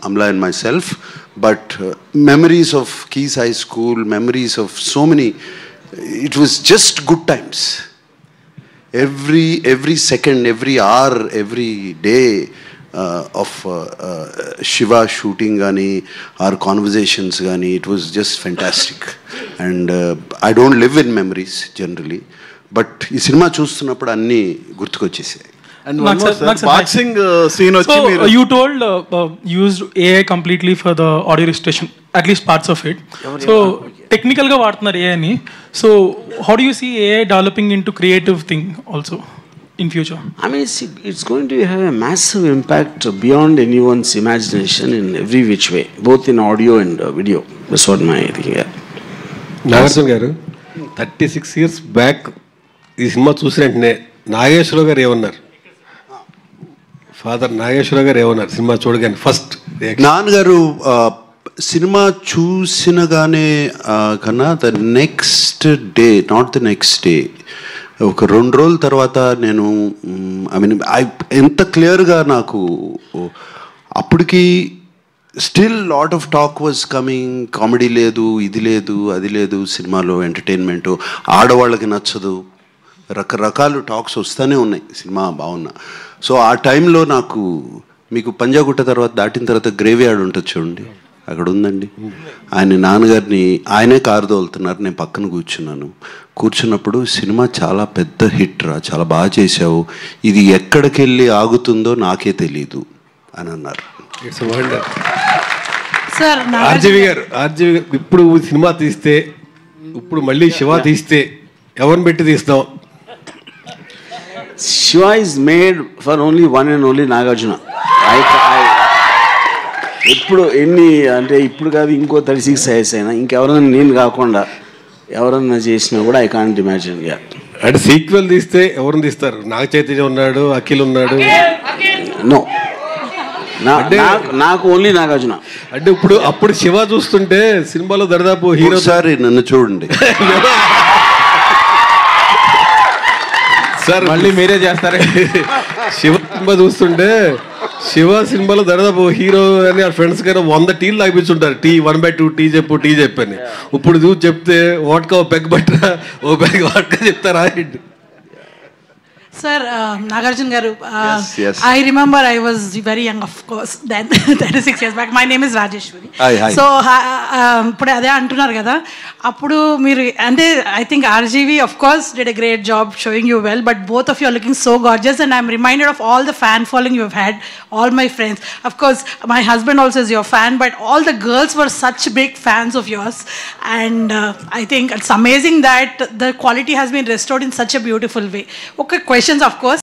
Amla and myself, but memories of Keys High School, memories of so many, it was just good times. Every second, every hour, every day of Shiva shooting gani, our conversations gani, it was just fantastic. And I don't live in memories generally, but ee cinema చూస్తున్నప్పుడు అన్నీ గుర్తుకొచ్చేసాయి. And one more boxing scene వచ్చి so you told used AI completely for the audio registration, at least parts of it. So technical గా వాడుతున్నారు AI ని. So how do you see AI developing into creative thing also in future? I mean, it's going to have a massive impact beyond anyone's imagination in every which way, both in audio and video. That's what my thinking. Nagarjuna గారు 36 years back ఈ cinema చూసిన వెంటనే నాగేశ్వరరావు గారు ఏమన్నారు? Father Nageswararao గారు ఏమన్నారు cinema చూడగానే first? నాన్నగారు సినిమా చూసినగానే కన్నా the next day, not the next day, ఒక 2 రోజుల తర్వాత నేను ఎంత క్లియర్గా నాకు అప్పటికి still lot of talk was coming, comedy లేదు, ఇది లేదు, అది లేదు సినిమాలో, ఎంటర్టైన్మెంటు ఆడవాళ్ళకి నచ్చదు, రకరకాల టాక్స్ వస్తూనే ఉన్నాయి సినిమా బాగున్నా. సో ఆ టైంలో నాకు, మీకు పంజాగుట్ట తర్వాత దాటిన తర్వాత గ్రేవీ యార్డ్ ఉంటుంది చూడండి, అక్కడ ఉందండి. ఆయన నాన్నగారిని ఆయనే కారు తోలుతున్నారు, నేను పక్కన కూర్చున్నప్పుడు సినిమా చాలా పెద్ద హిట్ రా, చాలా బాగా చేశావు, ఇది ఎక్కడికి వెళ్ళి ఆగుతుందో నాకే తెలీదు అని అన్నారు. It's wonder. ఆర్జీవి గారు ఇప్పుడు సినిమా తీస్తే, ఇప్పుడు మళ్ళీ శివ తీస్తే ఎవరిని పెట్టి తీస్తాం? Shiva is made for only one and only Nagarjuna. ఇప్పుడు ఎన్ని అంటే ఇప్పుడు కాదు, ఇంకో 36 years అయినా ఇంకెవరైనా నేను కాకుండా ఎవరన్నా చేసినా కూడా ఐ కాంట్ ఇమాజిన్. అంటే సీక్వెల్ తీస్తే ఎవరిని తీస్తారు? నాగ చైతన్య ఉన్నాడు, అఖిల్ ఉన్నాడు. నో, నాకు ఓన్లీ నాగార్జున. అంటే ఇప్పుడు అప్పుడు శివ చూస్తుంటే సినిమాలో దరిదాపు హీరో. సారి నన్ను చూడండి సార్, మళ్ళీ మీరే చేస్తారా? శివ సినిమా చూస్తుంటే శివ సినిమాలో దాదాపు హీరో అని ఆ ఫ్రెండ్స్ గారు 100 టీలు తాగిపించుంటారు. టీ 1/2 టీ చెప్పని. ఇప్పుడు చూసి చెప్తే వాట్కా ఓ పెగ్ బట్టరా, ఓ పెగ్ వాట్కా చెప్తారా? Sir, Nagarjuna garu, yes. I remember I was very young, of course, then 36 years back. My name is Rajeshwari. Hi. So ఇప్పుడు అదే అంటున్నారు కదా, అప్పుడు మీరు అంటే I think RGV of course did a great job showing you well, but both of you are looking so gorgeous, and I'm reminded of all the fan following you have had, all my friends. Of course, my husband also is your fan, but all the girls were such big fans of yours, and I think it's amazing that the quality has been restored in such a beautiful way. Okay, questions of course.